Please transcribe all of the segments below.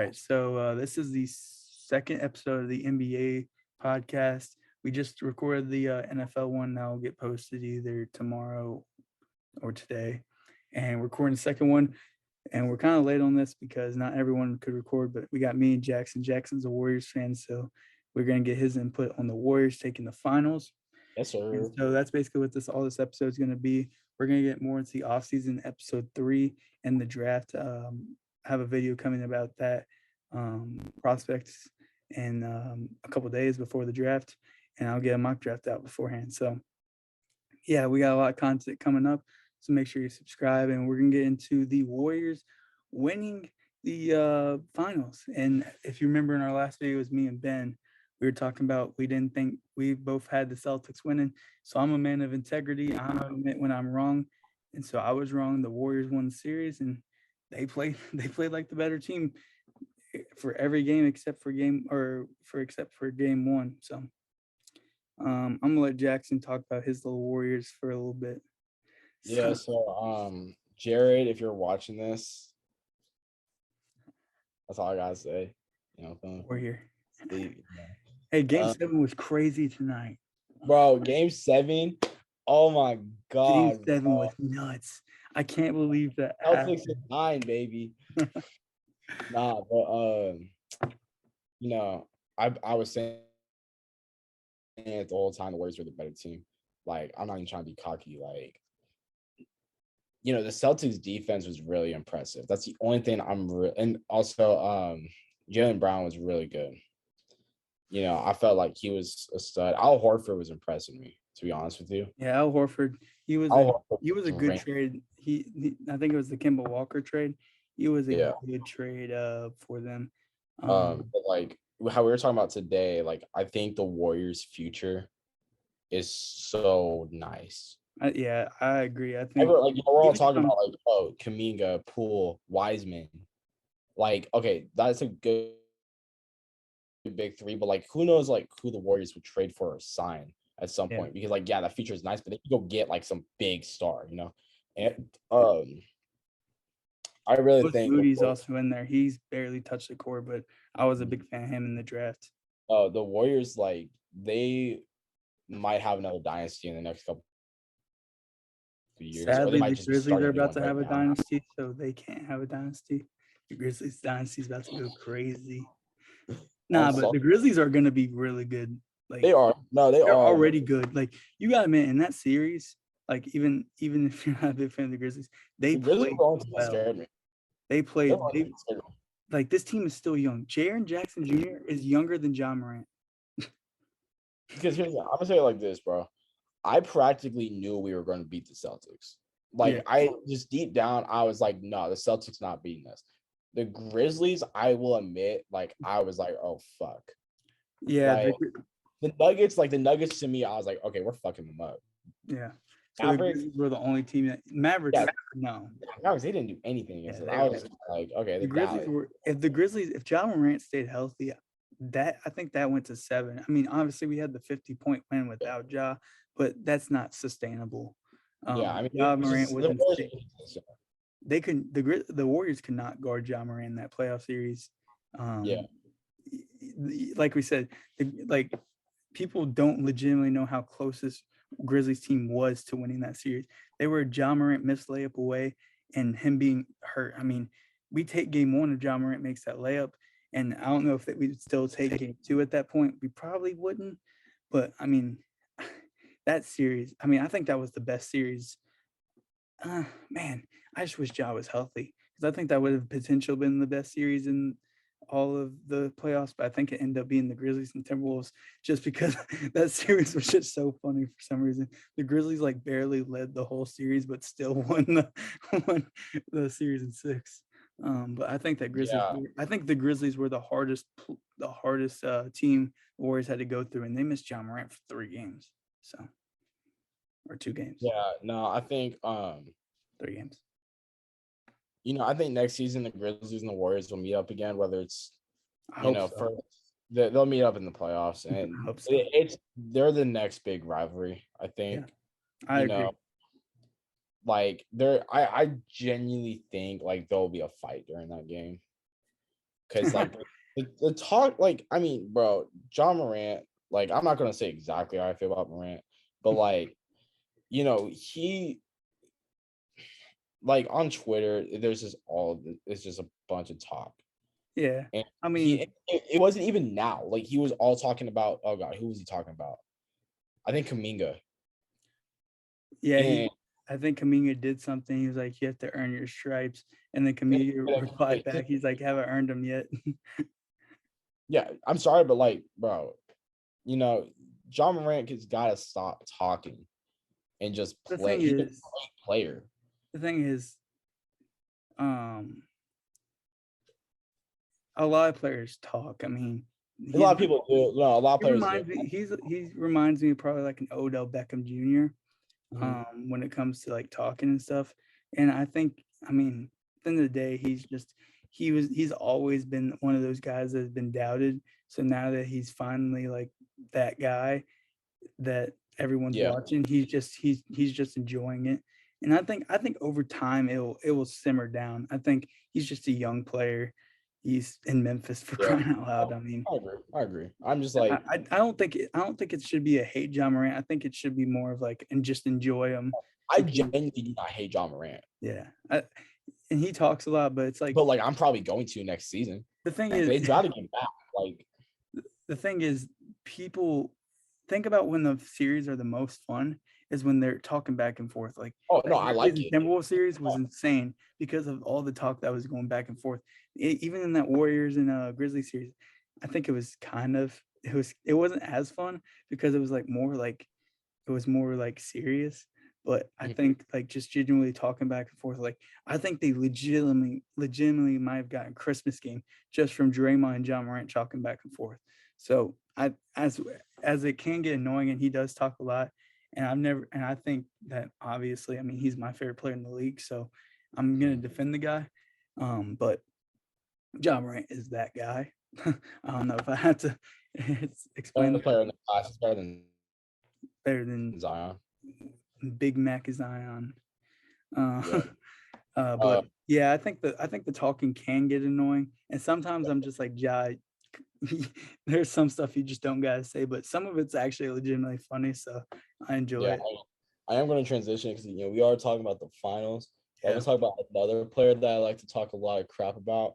right, so this is the second episode of the NBA podcast. We just recorded the NFL one. Now will get posted either tomorrow or today, and we're recording the second one. And we're kind of late on this because not everyone could record, but we got me and Jackson. Jackson's a Warriors fan, so we're gonna get his input on the Warriors taking the finals. Yes, sir. And so that's basically what all this episode is gonna be. We're gonna get more into the offseason, episode 3, and the draft. Have a video coming about that prospects in a couple days before the draft, and I'll get a mock draft out beforehand. So yeah, we got a lot of content coming up. So make sure you subscribe, and we're gonna get into the Warriors winning the finals. And if you remember in our last video, it was me and Ben. We were talking about we didn't think we both had the Celtics winning. So I'm a man of integrity. I admit when I'm wrong, and so I was wrong. The Warriors won the series, and they played like the better team for every game except for game one. So I'm gonna let Jackson talk about his little Warriors for a little bit. Yeah, Jared, if you're watching this, that's all I gotta say. We're here. Yeah. Hey, game 7 was crazy tonight. Bro, game 7. Oh my god. Game 7 was nuts. I can't believe that. Celtics in 9, baby. Nah, but I was saying it the whole time the Warriors were the better team. Like, I'm not even trying to be cocky. Like, the Celtics defense was really impressive. That's the only thing and also Jaylen Brown was really good. I felt like he was a stud. Al Horford was impressing me, to be honest with you. Yeah, Al Horford, he was a good trade. I think it was the Kemba Walker trade. He was a good trade for them. But like how we were talking about today, like I think the Warriors' future is so nice. Yeah, I agree. I think we're all talking about like Kuminga, Poole, Wiseman. Like, okay, that's a good big three, but like who knows like who the Warriors would trade for or sign at some point, because like that feature is nice, but they can go get like some big star, And I really think Moody's also in there. He's barely touched the court, but I was a big fan of him in the draft. The Warriors, like, they might have another dynasty in the next couple of years. Sadly, the Grizzlies are about to have a dynasty, so they can't have a dynasty. The Grizzlies dynasty is about to go crazy. But the Grizzlies are going to be really good. Like, they are. No, they're already good. Like, you got to admit, in that series, like even if you're not a big fan of the Grizzlies, they played well. They played. Like, this team is still young. Jaren Jackson Jr. is younger than John Morant. Because I'm gonna say it like this, bro. I practically knew we were going to beat the Celtics. Like, I just deep down, I was like, no, the Celtics not beating us. The Grizzlies, I will admit, like, I was like, oh fuck. Yeah. Like, the Nuggets to me, I was like, okay, we're fucking them up. Yeah. So the Grizzlies were the only team that Mavericks. Yeah, no, Mavericks, they didn't do anything against us. I was like, okay, the Grizzlies were. If John Morant stayed healthy, I think that went to 7. I mean, obviously we had the 50-point win without Ja, but that's not sustainable. Ja Morant wasn't. They couldn't. The Warriors could not guard Ja Morant in that playoff series. Like we said, people don't legitimately know how close this Grizzlies team was to winning that series. They were a Ja Morant missed layup away, and him being hurt. I mean, we take game 1 if Ja Morant makes that layup, and I don't know if we would still take game 2 at that point. We probably wouldn't, but I mean, that series. I mean, I think that was the best series. Man, I just wish Ja was healthy, because I think that would have potentially been the best series in all of the playoffs, but I think it ended up being the Grizzlies and Timberwolves, just because that series was just so funny for some reason. The Grizzlies like barely led the whole series, but still won the series in 6. But I think the Grizzlies were the hardest team the Warriors had to go through, and they missed John Morant for 3 games, or 2 games. Yeah, no, I think 3 games. I think next season the Grizzlies and the Warriors will meet up again, whether it's they'll meet up in the playoffs, and they're the next big rivalry, I think. Yeah, I agree. Like, I genuinely think like there'll be a fight during that game, because like the talk, like I mean, bro, John Morant, like I'm not gonna say exactly how I feel about Morant, but like he like on Twitter, there's just it's just a bunch of talk. Yeah. And I mean, it wasn't even now. Like he was all talking about, oh god, who was he talking about? I think Kaminga. yeah, And I think Kaminga did something. He was like, "You have to earn your stripes," and then Kaminga replied back, "He's like, haven't earned them yet." yeah, I'm sorry, but like, bro, John Morant has got to stop talking and just The play. thing He's a is, great player. the thing is, um, a lot of players talk. I mean, A lot of people do. No, a lot of he players do. reminds me. He reminds me of probably like an Odell Beckham Jr. Mhm. When it comes to like talking and stuff. And I think, I mean, at the end of the day, he's always been one of those guys that has been doubted. So now that he's finally like that guy that everyone's Yeah. watching, he's just enjoying it. And I think over time it will simmer down. I think he's just a young player. He's in Memphis for Yeah. crying out loud. I mean, I agree. I'm just I, like, I don't think it should be a hate John Morant. I think it should be more of like and just enjoy him I because genuinely do not hate John Morant, yeah, and he talks a lot, but it's like but like I'm probably going to next season. the thing But is it's got to get back. Like, the thing is people think about when the series are the most fun is when they're talking back and forth. Like oh that no, I Grizzlies like and it. Timberwolves series was insane because of all the talk that was going back and forth. Even in that Warriors and Grizzlies series, I think it wasn't as fun because it was more like serious. But I Mhm. think like just genuinely talking back and forth, like I think they legitimately might have gotten Christmas game just from Draymond and John Morant talking back and forth. So I as it can get annoying and he does talk a lot, and I think that obviously, I mean, he's my favorite player in the league, so I'm gonna defend the guy. But John Morant is that guy. I don't know if I have to explain Best that player in the class is better than better than Zion. Big Mac Zion. Uh, Yeah. but yeah, I think the talking can get annoying, and sometimes I'm just like, Ja, there's some stuff you just don't gotta say, but some of it's actually legitimately funny, so I enjoy Yeah. it. I am going to transition because we are talking about the finals. But I'm Yeah. going to talk about another player that I like to talk a lot of crap about.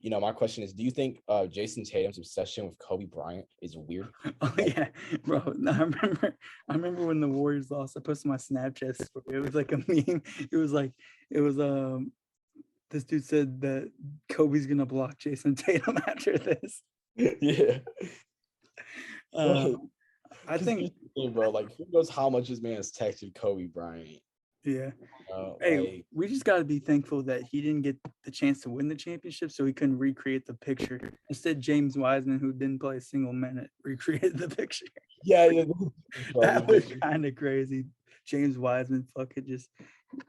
My question is, do you think Jason Tatum's obsession with Kobe Bryant is weird? Oh yeah, bro. No, I remember when the Warriors lost. I posted my Snapchat story. It was like a meme. It was this dude said that Kobe's gonna block Jason Tatum after this. Yeah. Um, I Because think, bro, like who knows how much this man has texted Kobe Bryant? yeah. Hey, Like, we just got to be thankful that he didn't get the chance to win the championship, so he couldn't recreate the picture. Instead, James Wiseman, who didn't play a single minute, recreated the picture. yeah, That was kind of crazy. James Wiseman fucking just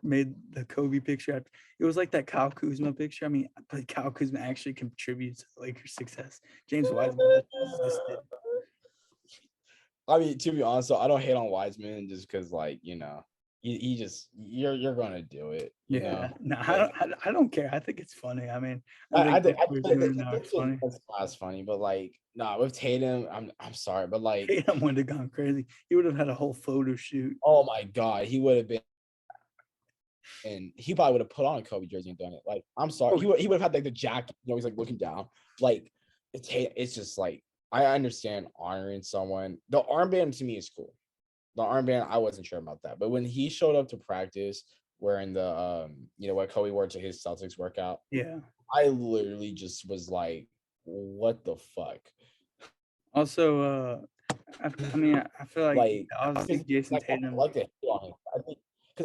made the Kobe picture. It was like that Kyle Kuzma picture. I mean, but Kyle Kuzma actually contributes to Lakers' success. James Wiseman just existed. I mean, to be honest, so I don't hate on Wiseman just because, like, he just you're gonna do it, Yeah, no, Like, I don't care. I think it's funny. I mean, I I think think what we're doing now is funny. that's funny, but like, nah, with Tatum, I'm sorry, but like, Tatum would have gone crazy. He would have had a whole photo shoot. oh my god, he would have been. And he probably would have put on a Kobe jersey and done it. Like, I'm sorry, Oh, he would have had like the jacket. He's like looking down. Like, it's just like I understand honoring someone. The armband to me is cool. The armband, I wasn't sure about that, but when he showed up to practice wearing the what Kobe wore to his Celtics workout, yeah. I literally just was like, what the fuck? Also, I mean, I feel like Like, obviously Jason like I Tatum. like to hate on him.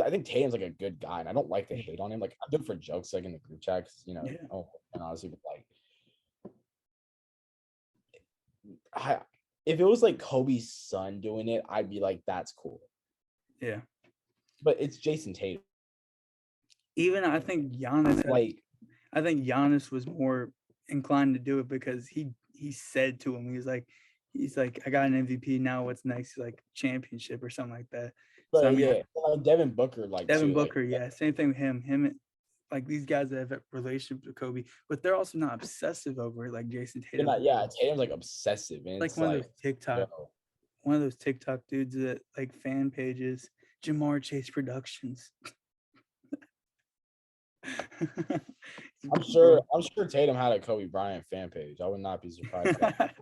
I think Tatum's like a good guy, and I don't like to hate on him. Like, I do it for jokes, like in the group chat, Yeah. and honestly, but like, if it was like Kobe's son doing it, I'd be like, that's cool. Yeah. But it's Jason Tatum. Even I think Giannis Like, I think Giannis was more inclined to do it because he said to him, he's like, I got an MVP. Now what's next? He's like championship or something like that. So I but mean, yeah, Devin Booker, like Devin too, like Booker, yeah, same thing with him. like these guys that have relationships with Kobe, but they're also not obsessive over it like Jason They're Tatum. not, yeah, Tatum's like obsessive, and Like it's like, yo, one of those TikTok dudes that like fan pages, Jamar Chase Productions. I'm sure Tatum had a Kobe Bryant fan page. I would not be surprised at that.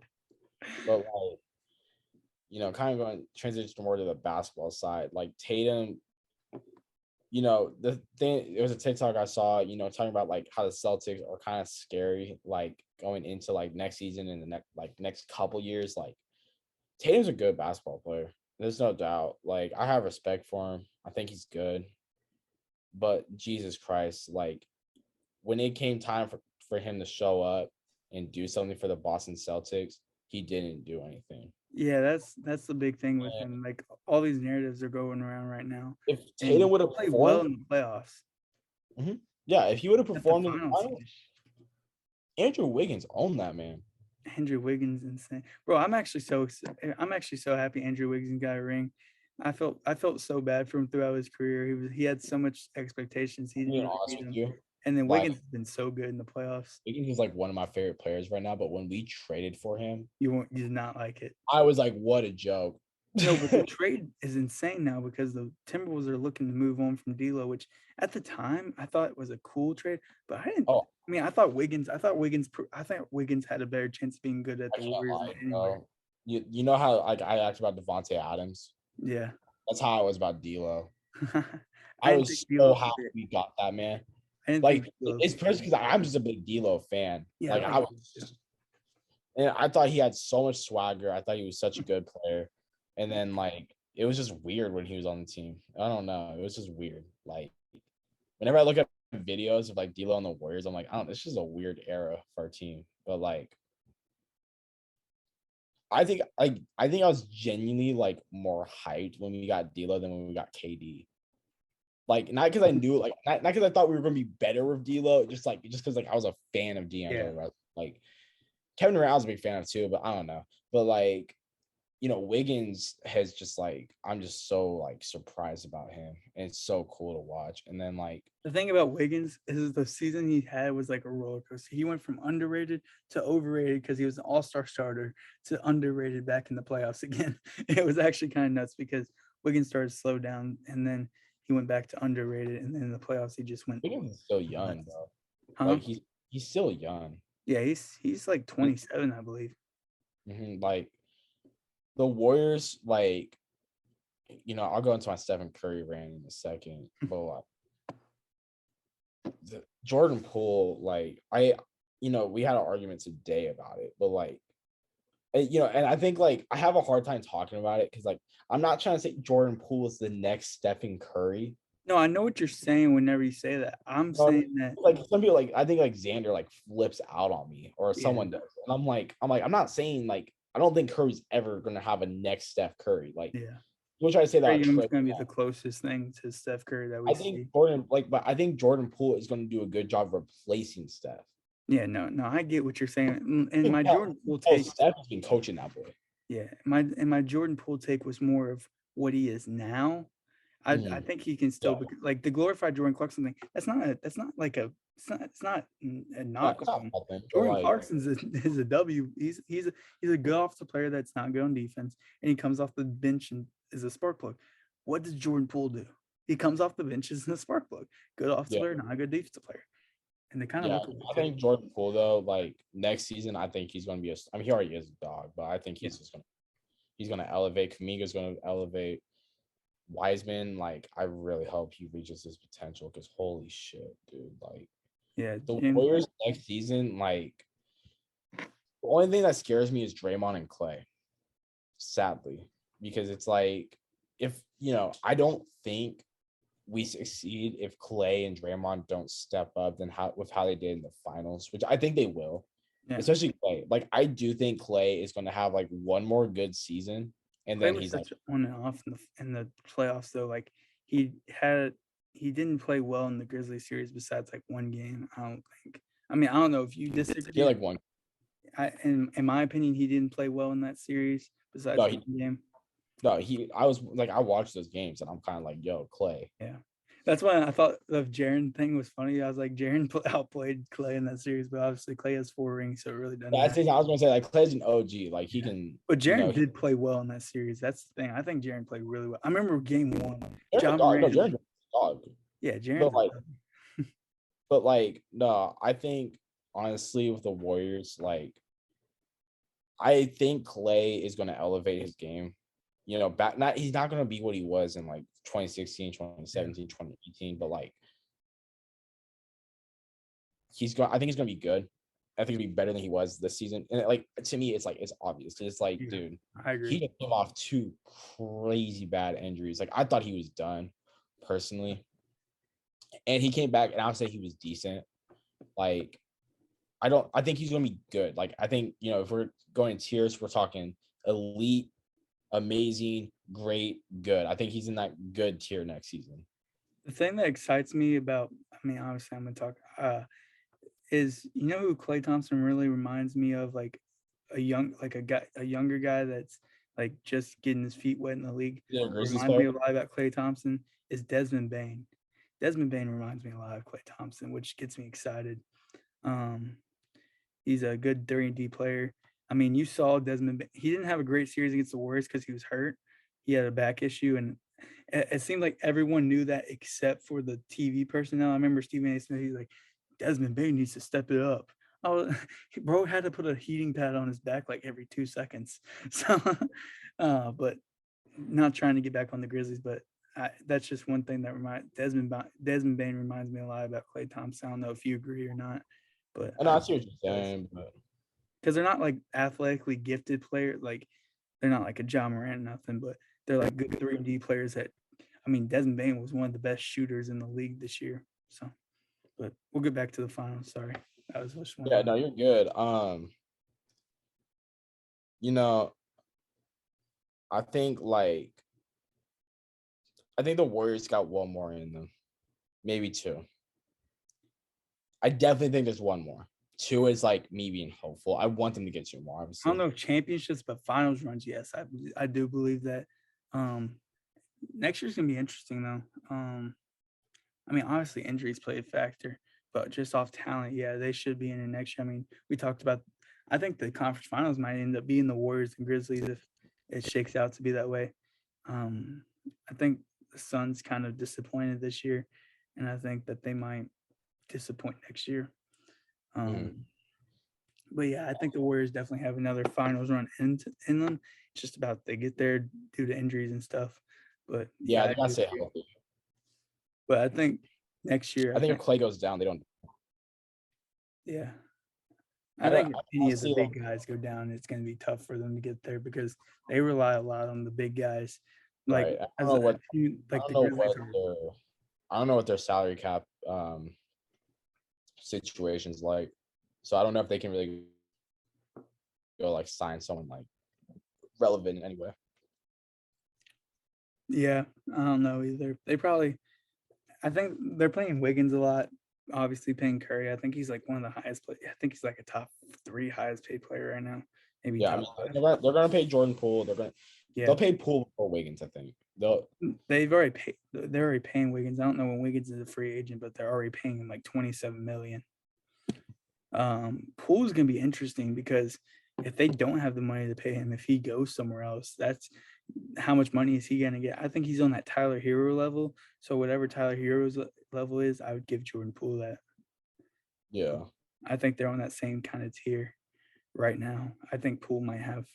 But like, kind of going transition more to the basketball side, like Tatum, the thing, it was a TikTok I saw, talking about like how the Celtics are kind of scary, like going into like next season and the next couple years. Like Tatum's a good basketball player. There's no doubt. Like I have respect for him. I think he's good. But Jesus Christ, like when it came time for him to show up and do something for the Boston Celtics, he didn't do anything. Yeah, that's the big thing with him. Like all these narratives are going around right now. If Tatum would have played performed well in the playoffs, yeah, if he would have at the performed in the finals, finals, Andrew Wiggins owned that man. Andrew Wiggins insane, bro. I'm actually so happy Andrew Wiggins got a ring. I felt so bad for him throughout his career. He had so much expectations. He Being didn't honest meet with them. you, And then like Wiggins has been so good in the playoffs. Wiggins is like one of my favorite players right now. But when we traded for him, You did not like it. I was like, what a joke. No, but the trade is insane now because the Timberwolves are looking to move on from D'Lo, which at the time I thought was a cool trade, but I didn't. Oh, I mean, I thought Wiggins had a better chance of being good at I the can't Warriors lie, than anywhere. bro. You know how like I asked about Devontae Adams? Yeah. That's how I was about D'Lo. I I didn't think was so D'Lo happy fit. we got that man. I didn't Like think D'Lo it's fit. first because I'm just a big D'Lo fan. Yeah, Like I I like was, and I thought he had so much swagger. I thought he was such a good player. And then like it was just weird when he was on the team. I don't know. It was just weird. Like whenever I look at videos of like D'Lo on the Warriors, I'm like, it's just a weird era for our team. But like I think I was genuinely like more hyped when we got D'Lo than when we got KD. Like not because I knew like not because I thought we were gonna be better with D'Lo, just because like I was a fan of D'Angelo Russell. Like Kevin Durant I was a big fan of too, but I don't know. But like Wiggins has just like I'm just so like surprised about him, and it's so cool to watch. And then like The thing about Wiggins is the season he had was like a roller coaster. He went from underrated to overrated because he was an all-star starter to underrated back in the playoffs again. It was actually kind of nuts because Wiggins started to slow down and then he went back to underrated, and then in the playoffs he just went Wiggins is still young, nuts. bro. Huh? Like he's still young. Yeah, he's like 27, I believe. Like the Warriors, like I'll go into my Stephen Curry rant in a second, but like Jordan Poole, like we had an argument today about it, but like and I think like I have a hard time talking about it because like I'm not trying to say Jordan Poole is the next Stephen Curry. No, I know what you're saying whenever you say that. I'm saying that like some people like I think like Xander like flips out on me or someone does. And I'm not saying like I don't think Curry's ever gonna have a next Steph Curry. Like we'll try to say that. Trae Young's gonna be the closest thing to Steph Curry that we see. But I think Jordan Poole is gonna do a good job replacing Steph. Yeah, no, I get what you're saying. And my Jordan Poole take, Steph has been coaching that boy. Yeah, my Jordan Poole take was more of what he is now. I think he can still like the glorified Jordan Clarkson thing. It's not a knock on him. Jordan Clarkson is a W. He's a good off the player that's not good on defense, and he comes off the bench and is a spark plug. What does Jordan Poole do? He comes off the bench as a spark plug. Good off the player, not a good defensive player. And they kind of look. I think Jordan Poole though, like next season, I think he's going to be he already is a dog, but I think he's going to elevate. Kuminga's going to elevate. Wiseman, like I really hope he reaches his potential because holy shit, dude! Like, the Warriors next season, like the only thing that scares me is Draymond and Klay. Sadly, because it's like if I don't think we succeed if Klay and Draymond don't step up than how they did in the finals, which I think they will. Yeah. Especially Klay. Like I do think Klay is going to have like one more good season, and then he's like on and off in the playoffs though. Like he didn't play well in the Grizzlies series besides like one game. I don't think. I mean, I don't know if you disagree. Like one. In my opinion, he didn't play well in that series besides one game. No, I watched those games and I'm kind of like, yo, Klay. Yeah. That's why I thought the Jaren thing was funny. I was like, Jaren outplayed Klay in that series, but obviously Klay has 4 rings, so it really doesn't That's matter. the thing I was gonna say. Like Clay's an OG. Like he Yeah. can, But you know, Jaren did play well in that series. That's the thing. I think Jaren played really well. I remember game 1. Jaren's a John dog. No, Morant. Jaren's a dog. Yeah, But Jaren's a like, dog. no, I think honestly with the Warriors, like I think Klay is gonna elevate his game. You know, he's not gonna be what he was in like 2016, 2017, 2018, but like I think he's gonna be good. I think he'll be better than he was this season. And like to me, it's obvious. It's like, Yeah, dude, I agree. he just came off 2 crazy bad injuries. Like I thought he was done personally. And he came back and I would say he was decent. Like I think he's gonna be good. Like I think, you know, if we're going in tiers, we're talking elite, amazing, great, good. I think he's in that good tier next season. The thing that excites me about, I mean, obviously I'm gonna talk, is who Klay Thompson really reminds me of, like a younger guy that's like just getting his feet wet in the league. Yeah, Grizzlies Reminds me player. a lot about Klay Thompson is Desmond Bane. Desmond Bane reminds me a lot of Klay Thompson, which gets me excited. Um, he's a good 3-and-D player. I mean, you saw Desmond Bane. He didn't have a great series against the Warriors because he was hurt. He had a back issue, and it seemed like everyone knew that except for the TV personnel. I remember Stephen A. Smith. He's like, Desmond Bane needs to step it up. Oh, bro had to put a heating pad on his back like every 2 seconds. So, but not trying to get back on the Grizzlies, but that's just one thing that Desmond Bane reminds me a lot about Klay Thompson. I don't know if you agree or not, but I know I see what you're saying, but because they're not like athletically gifted players, like they're not like a John Morant or nothing, but they're like good 3-and-D players that, I mean, Desmond Bane was one of the best shooters in the league this year. So, but we'll get back to the finals. Sorry. That was just one. yeah, no, you're good. You know, I think the Warriors got one more in them, maybe 2. I definitely think there's one more. 2 is like me being hopeful. I want them to get 2 more. Obviously, I don't know if championships, but finals runs, yes, I do believe that. Next year's gonna be interesting though. I mean, obviously injuries play a factor, but just off talent, yeah, they should be in it next year. I mean, we talked about. I think the conference finals might end up being the Warriors and Grizzlies if it shakes out to be that way. I think the Suns kind of disappointed this year, and I think that they might disappoint next year. But yeah, I think the Warriors definitely have another finals run in them. It's just about they get there due to injuries and stuff. But yeah, yeah, they gotta stay healthy. but I think next year, I think if Klay goes down, they don't. Yeah, I think if any of the big guys go down, it's going to be tough for them to get there because they rely a lot on the big guys. Like Right. I don't know what their salary cap situation's like. So I don't know if they can really go like sign someone like relevant in any way. Yeah, I don't know either. I think they're playing Wiggins a lot. Obviously paying Curry. I think he's like one of the highest I think he's like a top 3 highest paid player right now. Maybe Yeah, I mean, they're gonna pay Jordan Poole. They'll pay Poole before Wiggins. I think they're already paying Wiggins. I don't know when Wiggins is a free agent, but they're already paying him like 27 million. Poole's gonna be interesting because if they don't have the money to pay him, if he goes somewhere else, that's how much money is he gonna get? I think he's on that Tyler Hero level. So whatever Tyler Hero's level is, I would give Jordan Poole that. Yeah, I think they're on that same kind of tier right now. I think Poole might have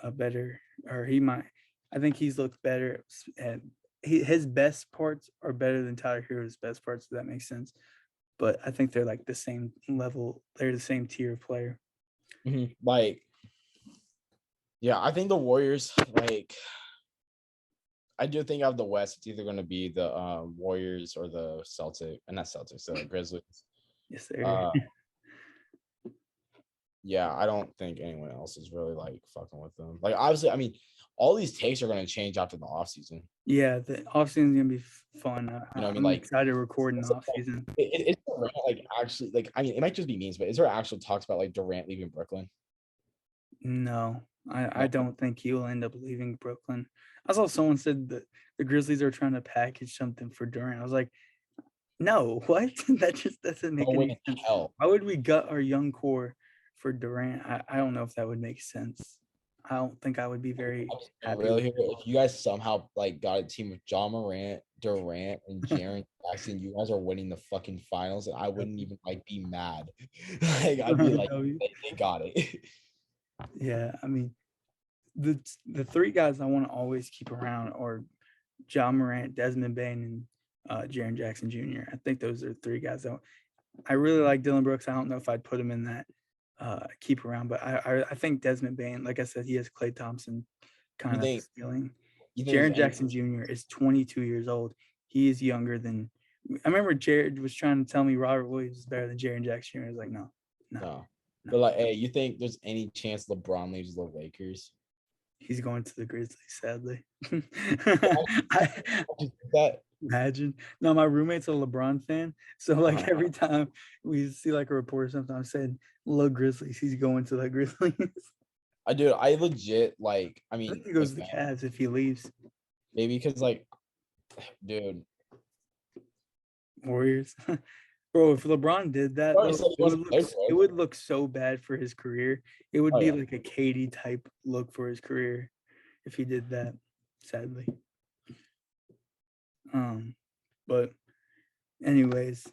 a better, or he might. I think he's looked better. And his best parts are better than Tyler Hero's best parts. If that makes sense. But I think they're like the same level. They're the same tier of player. Mm-hmm. Yeah, I think the Warriors, I do think out of the West, it's either going to be the Warriors or the the Grizzlies. Yes, sir. Yeah, I don't think anyone else is really fucking with them. Obviously, I mean, all these takes are going to change after the offseason. Yeah, the offseason is going to be fun. I'm excited to record in the offseason. It's actually, I mean, it might just be memes, but is there actual talks about Durant leaving Brooklyn? No, I don't think he will end up leaving Brooklyn. I saw someone said that the Grizzlies are trying to package something for Durant. I was like, no, what? That just doesn't make No way any in sense. hell. Why would we gut our young core for Durant? I don't know if that would make sense. I don't think I would be very I'm just being happy real with here. If you guys somehow like got a team with John Morant, Durant, and it. Jaren Jackson, you guys are winning the fucking finals, and I wouldn't even like be mad. Like I'd be like, they got it. Yeah, I mean, the three guys I want to always keep around are John Morant, Desmond Bane, and Jaren Jackson Jr. I think those are three guys that I really like. Dylan Brooks. I don't know if I'd put him in that keep around, but I think Desmond Bane, like I said, he has Klay Thompson You kind of think ceiling. you think there's Jaren any Jackson Jr. is 22 years old. He is younger than. I remember Jared was trying to tell me Robert Williams is better than Jaren Jackson Jr. I was like, no. no. But like, hey, you think there's any chance LeBron leaves the Lakers? He's going to the Grizzlies, sadly. That Imagine. No, my roommate's a LeBron fan. So like every time we see like a report sometimes saying, look, Grizzlies, he's going to the Grizzlies. I legit like. I I mean, think he goes to the like, Cavs if he leaves. maybe because like, dude. Warriors. Bro, if LeBron did that, Already though, said he wants to play it for us. would look so bad for his career. It would Oh, be yeah. like a Katie type look for his career if he did that, sadly. But anyways,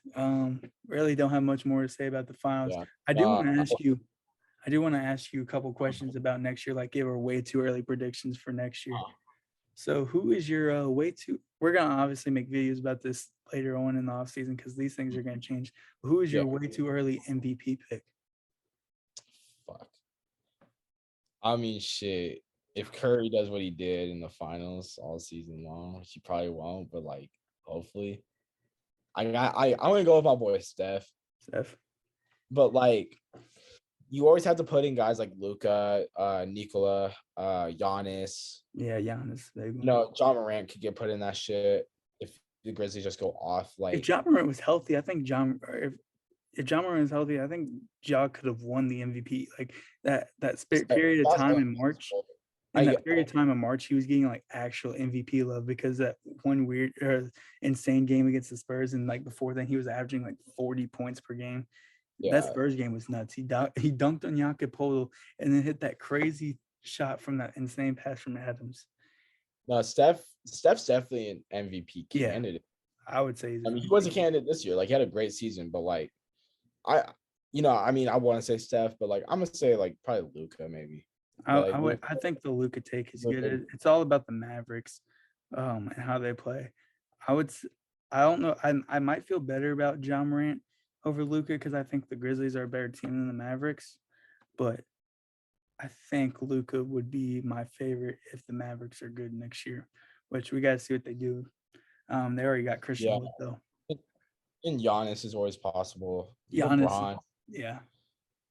really don't have much more to say about the finals. Yeah. I do want to ask you a couple questions about next year, like give our way too early predictions for next year. So who is your way too? We're gonna obviously make videos about this later on in the offseason because these things are gonna change. But who is your way too early MVP pick? Fuck. I mean, shit. If Curry does what he did in the finals all season long, which he probably won't, but like, hopefully, I'm gonna go with my boy Steph. Steph. But like, you always have to put in guys like Luka, Nikola, Giannis. Yeah, Giannis. John Morant could get put in that shit if the Grizzlies just go off. If Like, John Morant was healthy, I think if John Morant was healthy, I think Ja could have won the MVP. Like that period of time in March. In that period of time in March, he was getting like actual MVP love because that one weird insane game against the Spurs, and like before then, he was averaging like 40 points per game. yeah, That Spurs game was nuts. He dunked on Jakob Poole and then hit that crazy shot from that insane pass from Adams. no, Steph's definitely an MVP candidate. I would say. I mean, he was a candidate this year. Like, he had a great season, but like, I want to say Steph, but like, I'm gonna say like probably Luka maybe. I think the Luka take is good. It's all about the Mavericks, and how they play. I don't know. I might feel better about John Morant over Luka because I think the Grizzlies are a better team than the Mavericks, but I think Luka would be my favorite if the Mavericks are good next year, which we got to see what they do. They already got Christian Wood though. And Giannis is always possible. Giannis, LeBron, yeah.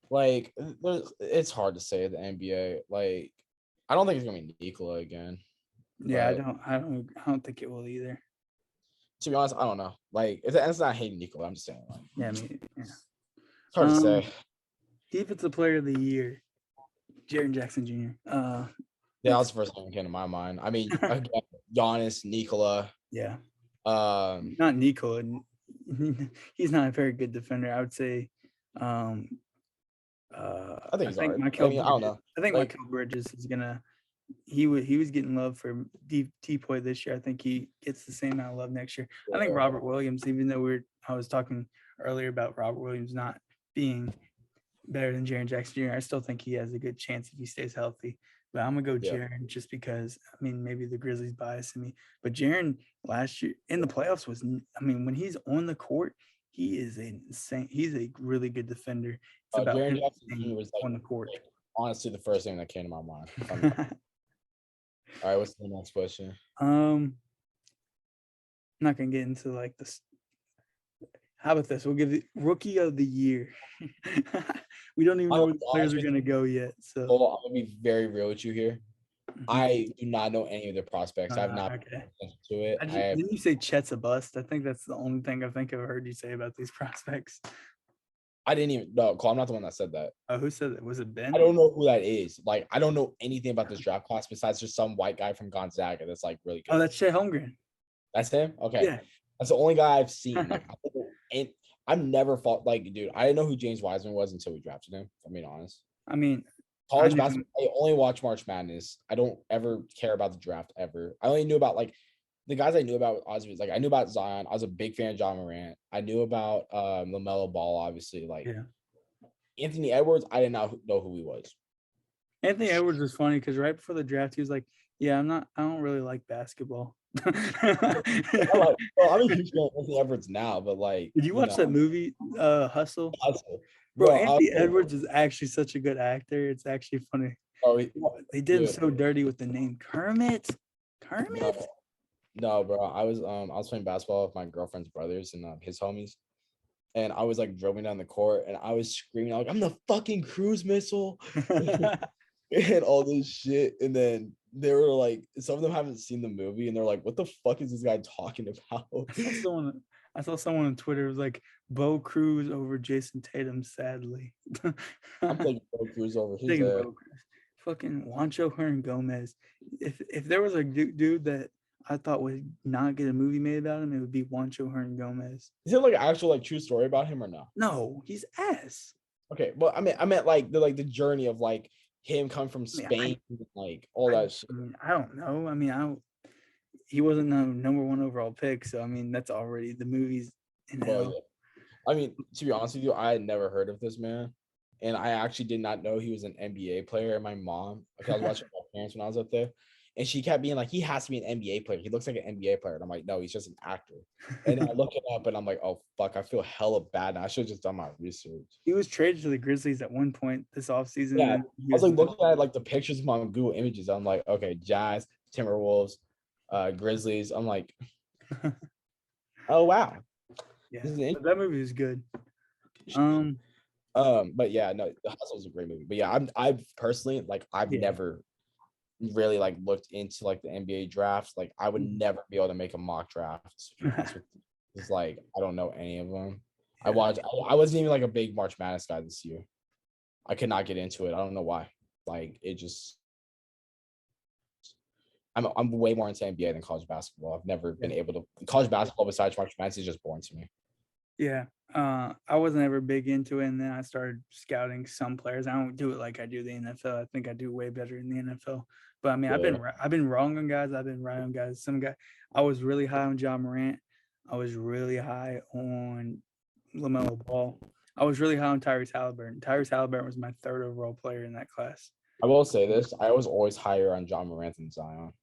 like, it's hard to say the NBA. Like, I don't think it's gonna be Nikola again. Yeah, I don't think it will either. To be honest, I don't know. Like, it's not hating Nikola. I'm just saying. Like, yeah, I mean, yeah. It's hard to say. Defensive Player of the Year, Jaren Jackson Jr. Yeah, that was the first thing that came to my mind. I mean, again, Giannis, Nikola. Yeah. Not Nikola. He's not a very good defender. I would say. I think Michael. I don't know. I think Michael Bridges is gonna. He was getting love for T-Boy this year. I think he gets the same amount of love next year. I think Robert Williams, even though I was talking earlier about Robert Williams not being better than Jaren Jackson Jr., I still think he has a good chance if he stays healthy. But I'm gonna go Jaren just because maybe the Grizzlies biasing me. But Jaren last year in the playoffs when he's on the court, he is insane. He's a really good defender. It's about Jaren Jackson Jr. was on the court. Honestly, the first thing that came to my mind. All right, what's the next question? I'm not gonna get into like this. How about this? We'll give the Rookie of the Year. We don't even know where the players are gonna go yet. So I'm gonna be very real with you here. I do not know any of the prospects. I have not okay. to it. Didn't you say Chet's a bust? I think that's the only thing I think I've heard you say about these prospects. I didn't even no, Cole, I'm not the one that said that. Who said that? Was it Ben? I don't know who that is. Like, I don't know anything about this draft class besides just some white guy from Gonzaga that's like really good. Oh, that's Shea Holmgren. That's him? Okay. Yeah. That's the only guy I've seen. Like, and I've never fought like, dude, I didn't know who James Wiseman was until we drafted him, if I'm being honest. I mean, College basketball, I only watch March Madness. I don't ever care about the draft ever. I only knew about like the guys I knew about Ozzy was like I knew about Zion. I was a big fan of John Morant. I knew about LaMelo Ball, obviously. Like Anthony Edwards, I did not know who he was. Anthony Edwards was funny because right before the draft, he was like, "Yeah, I don't really like basketball." I'm a huge fan of Anthony Edwards now, but like, did you watch that movie, Hustle? Hustle. Bro, Anthony Edwards is actually such a good actor. It's actually funny. Oh, they did him so dirty with the name Kermit. Kermit. No, bro. I was playing basketball with my girlfriend's brothers and his homies, and I was like driving down the court, and I was screaming like, "I'm the fucking cruise missile," and all this shit. And then they were like, some of them haven't seen the movie, and they're like, "What the fuck is this guy talking about?" I saw someone on Twitter was like, "Bo Cruz over Jason Tatum." Sadly, I'm taking Bo Cruz over his head. Fucking Juancho Hernan-Gomez. If there was a dude that I thought would not get a movie made about him, it would be Juancho Hernan-Gomez. Is it like an actual like true story about him or not? No, he's ass. Okay, well, I meant like the journey of like him coming from Spain, like all that shit. I don't know. I mean, he wasn't the number 1 overall pick, so I mean that's already the movies in hell. Yeah. I mean, to be honest with you, I had never heard of this man, and I actually did not know he was an NBA player. And my mom, because I was watching my parents when I was up there, and she kept being like, "He has to be an NBA player. He looks like an NBA player." And I'm like, "No, he's just an actor." And I look it up, and I'm like, "Oh fuck, I feel hella bad now. I should have just done my research." He was traded to the Grizzlies at one point this offseason. Yeah, I was like looking at like the pictures of him on Google Images. I'm like, okay, Jazz, Timberwolves, Grizzlies. I'm like, oh wow, yeah, that movie is good. But yeah, no, The Hustle is a great movie. But yeah, I've personally like I've never really like looked into like the NBA drafts. Like I would never be able to make a mock draft. It's like I don't know any of them. I wasn't even like a big March Madness guy this year. I could not get into it. I don't know why. Like it just I'm way more into NBA than college basketball. I've never been able to college basketball besides March Madness is just boring to me. Yeah. I wasn't ever big into it, and then I started scouting some players. I don't do it like I do the NFL. I think I do way better in the NFL. But I mean, I've been wrong on guys. I've been right on guys. Some guy I was really high on John Morant. I was really high on LaMelo Ball. I was really high on Tyrese Halliburton. Tyrese Halliburton was my 3rd overall player in that class. I will say this: I was always higher on John Morant than Zion.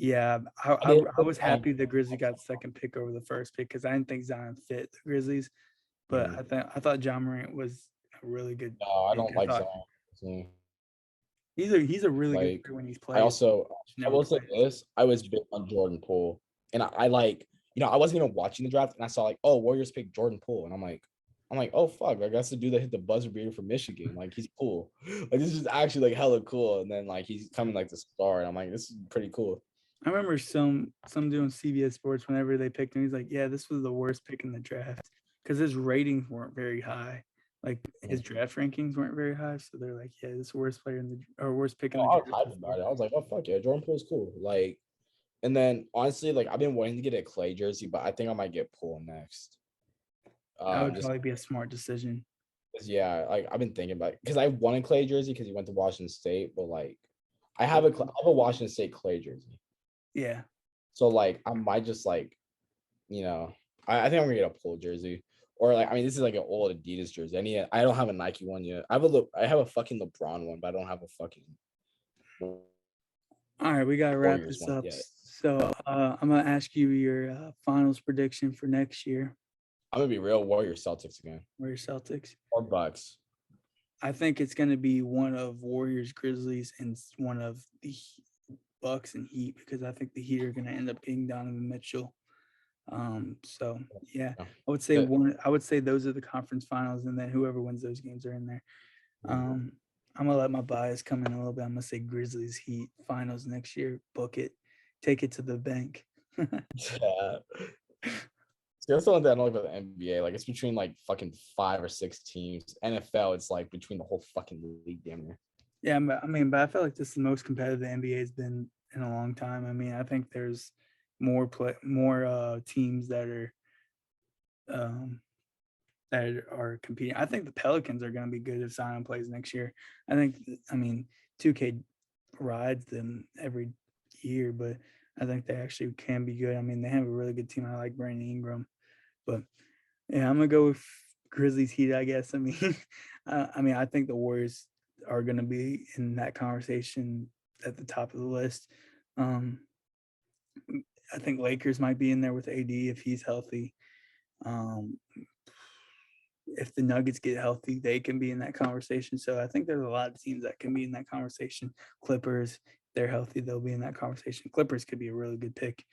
Yeah, I was happy the Grizzlies got the 2nd pick over the 1st pick because I didn't think Zion fit the Grizzlies, but I thought John Morant was a really good. No, I don't like Zion. He's a really good player when he's playing. I will say this: I was big on Jordan Poole, and I like I wasn't even watching the draft, and I saw like, oh, Warriors picked Jordan Poole, and I'm like, oh fuck, I guess the dude that hit the buzzer beater from Michigan, like he's cool. Like this is actually like hella cool, and then like he's coming like the star, and I'm like, this is pretty cool. I remember some doing CBS Sports whenever they picked him. He's like, yeah, this was the worst pick in the draft because his ratings weren't very high. Like his draft rankings weren't very high, so they're like, yeah, this is the worst player worst pick in the draft. I was hyped about it. I was like, oh fuck yeah, Jordan Poole's cool. Like, and then honestly, like I've been wanting to get a Klay jersey, but I think I might get Poole next. That would probably be a smart decision. Yeah, like I've been thinking about it because I wanted Klay jersey because he went to Washington State, but like I have a Washington State Klay jersey. Yeah. So like I might just like, I think I'm gonna get a Poole jersey, or like this is like an old Adidas jersey. I don't have a Nike one yet. I have a fucking LeBron one, but I don't have a fucking. All right, we gotta wrap this up. So I'm gonna ask you your finals prediction for next year. I'm gonna be real. Warriors Celtics again. Warriors Celtics or Bucks. I think it's gonna be one of Warriors Grizzlies and one of the Bucks and Heat because I think the Heat are gonna end up getting Donovan Mitchell. So yeah, I would say those are the conference finals, and then whoever wins those games are in there. I'm gonna let my bias come in a little bit. I'm gonna say Grizzlies Heat finals next year. Book it, take it to the bank. Yeah. That's the one thing I don't like about the NBA. Like, it's between like fucking 5 or 6 teams. NFL, it's like between the whole fucking league, damn near. Yeah, but I feel like this is the most competitive the NBA has been in a long time. I mean, I think there's more teams um, that are competing. I think the Pelicans are going to be good if Zion plays next year. I mean, 2K rides them every year, but I think they actually can be good. I mean, they have a really good team. I like Brandon Ingram, but yeah, I'm gonna go with Grizzlies Heat. I guess. I mean, I think the Warriors are going to be in that conversation at the top of the list. Um, I think Lakers might be in there with AD if he's healthy. Um, if the Nuggets get healthy, they can be in that conversation. So I think there's a lot of teams that can be in that conversation. Clippers, if they're healthy, they'll be in that conversation. Clippers could be a really good pick.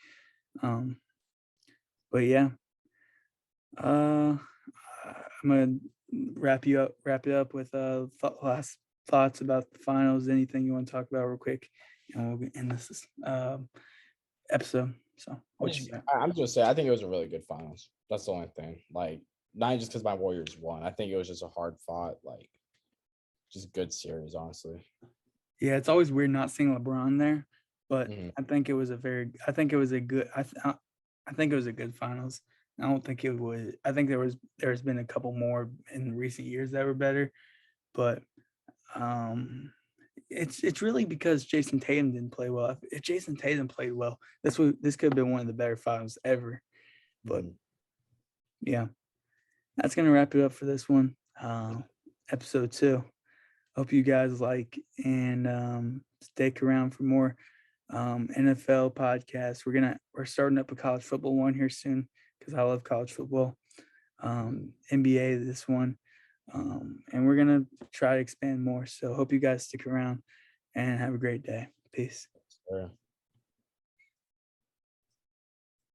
But yeah, I'm gonna wrap it up with last thoughts about the finals. Anything you want to talk about real quick, and we'll end this episode. So what you got? I'm just saying, I think it was a really good finals. That's the only thing. Like, not just because my Warriors won. I think it was just a hard fought, like, just good series, honestly. Yeah, it's always weird not seeing LeBron there, but I think it was a good finals. I don't think it would. I think there's been a couple more in recent years that were better, but it's really because Jason Tatum didn't play well. If Jason Tatum played well, this could have been one of the better finals ever. But yeah, that's gonna wrap it up for this one, episode 2. Hope you guys like and stick around for more NFL podcasts. We're starting up a college football one here soon because I love college football. NBA this one, and we're gonna try to expand more. So hope you guys stick around and have a great day. Peace. Sure.